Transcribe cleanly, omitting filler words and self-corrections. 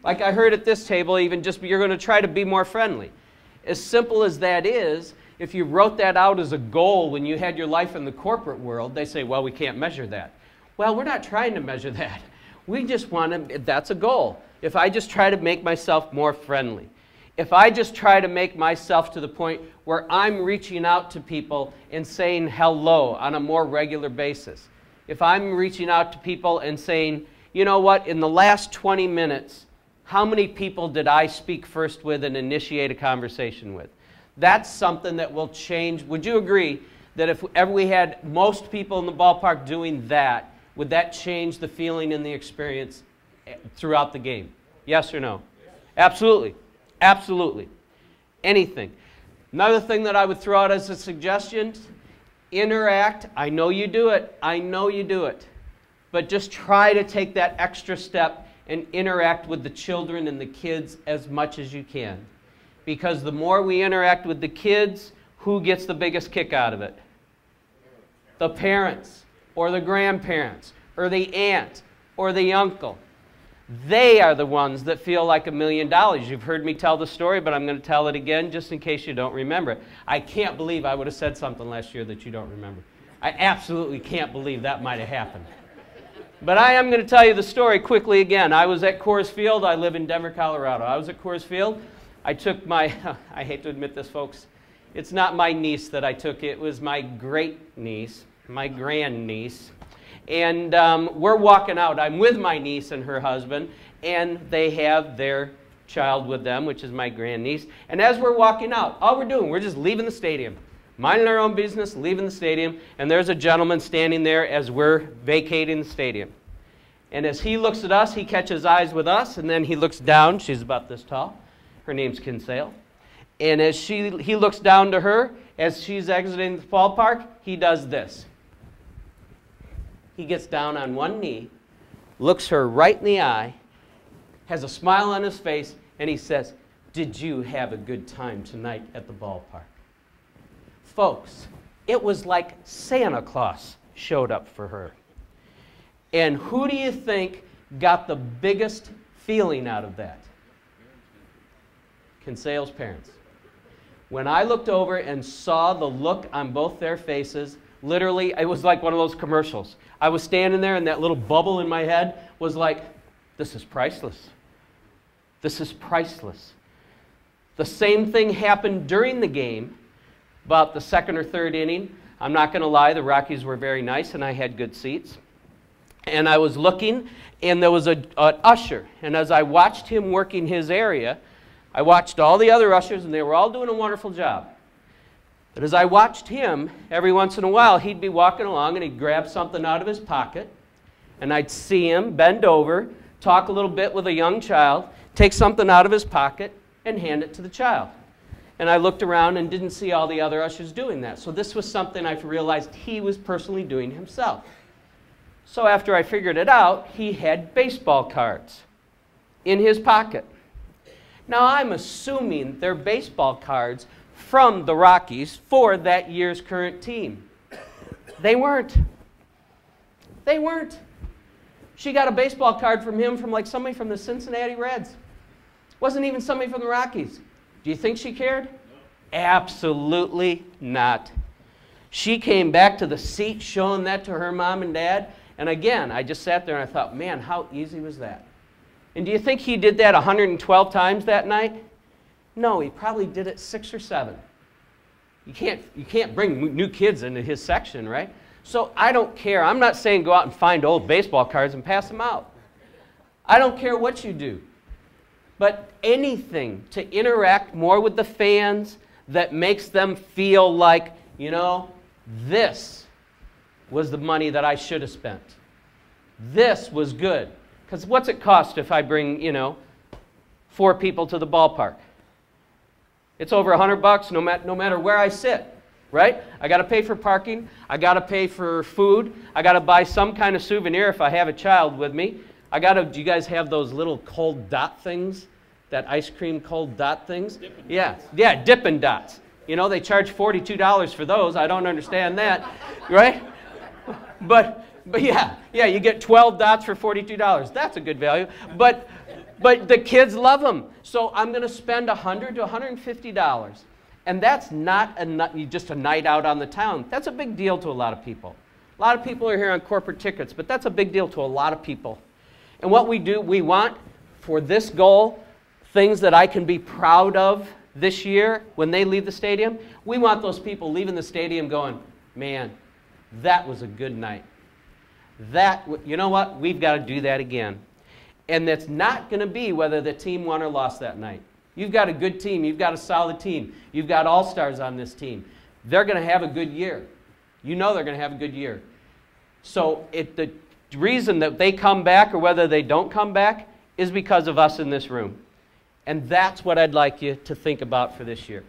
Like I heard at this table, even just you're going to try to be more friendly. As simple as that is, if you wrote that out as a goal when you had your life in the corporate world, they say, well, we can't measure that. Well, we're not trying to measure that. We just want to, that's a goal. If I just try to make myself more friendly, if I just try to make myself to the point where I'm reaching out to people and saying hello on a more regular basis, if I'm reaching out to people and saying, you know what, in the last 20 minutes, how many people did I speak first with and initiate a conversation with? That's something that will change. Would you agree that if ever we had most people in the ballpark doing that, would that change the feeling and the experience throughout the game? Yes or no? Absolutely. Absolutely. Anything. Another thing that I would throw out as a suggestion, interact. I know you do it. I know you do it. But just try to take that extra step and interact with the children and the kids as much as you can. Because the more we interact with the kids, who gets the biggest kick out of it? The parents, or the grandparents, or the aunt, or the uncle. They are the ones that feel like $1 million. You've heard me tell the story, but I'm going to tell it again just in case you don't remember it. I can't believe I would have said something last year that you don't remember. I absolutely can't believe that might have happened. But I am going to tell you the story quickly again. I was at Coors Field. I live in Denver, Colorado. I was at Coors Field. I took my, I hate to admit this, folks, it's not my niece that I took. It was my great niece, my grandniece. And we're walking out. I'm with my niece and her husband, and they have their child with them, which is my grandniece. And as we're walking out, all we're doing, we're just leaving the stadium, minding our own business, leaving the stadium, and there's a gentleman standing there as we're vacating the stadium. And as he looks at us, he catches eyes with us, and then he looks down. She's about this tall. Her name's Kinsale. And as he looks down to her, as she's exiting the ballpark, he does this. He gets down on one knee, looks her right in the eye, has a smile on his face, and he says, "Did you have a good time tonight at the ballpark?" Folks, it was like Santa Claus showed up for her. And who do you think got the biggest feeling out of that? Kinsale's parents. When I looked over and saw the look on both their faces, literally, it was like one of those commercials. I was standing there and that little bubble in my head was like, this is priceless. This is priceless. The same thing happened during the game, about the second or third inning. I'm not going to lie, the Rockies were very nice and I had good seats. And I was looking and there was an usher. And as I watched him working his area, I watched all the other ushers and they were all doing a wonderful job. But as I watched him, every once in a while, he'd be walking along and he'd grab something out of his pocket, and I'd see him bend over, talk a little bit with a young child, take something out of his pocket, and hand it to the child. And I looked around and didn't see all the other ushers doing that. So this was something I realized he was personally doing himself. So after I figured it out, he had baseball cards in his pocket. Now I'm assuming they're baseball cards from the Rockies for that year's current team. They weren't. They weren't. She got a baseball card from him from like somebody from the Cincinnati Reds. Wasn't even somebody from the Rockies. Do you think she cared? No. Absolutely not. She came back to the seat showing that to her mom and dad. And again, I just sat there and I thought, man, how easy was that? And do you think he did that 112 times that night? No, he probably did it 6 or 7. You can't bring new kids into his section, right? So I don't care. I'm not saying go out and find old baseball cards and pass them out. I don't care what you do. But anything to interact more with the fans that makes them feel like, you know, this was the money that I should have spent. This was good. Because what's it cost if I bring, you know, 4 people to the ballpark? It's over $100 no matter where I sit, right? I got to pay for parking. I got to pay for food. I got to buy some kind of souvenir if I have a child with me. Do you guys have those little cold dot things? That ice cream cold dot things? Yeah, Dippin' Dots. You know, they charge $42 for those. I don't understand that, right? But yeah, you get 12 dots for $42. That's a good value. But But the kids love them. So I'm going to spend $100 to $150. And that's not just a night out on the town. That's a big deal to a lot of people. A lot of people are here on corporate tickets, but that's a big deal to a lot of people. And what we do, we want for this goal, things that I can be proud of this year when they leave the stadium. We want those people leaving the stadium going, man, that was a good night. You know what? We've got to do that again. And that's not going to be whether the team won or lost that night. You've got a good team. You've got a solid team. You've got all-stars on this team. They're going to have a good year. You know they're going to have a good year. So the reason that they come back or whether they don't come back is because of us in this room. And that's what I'd like you to think about for this year.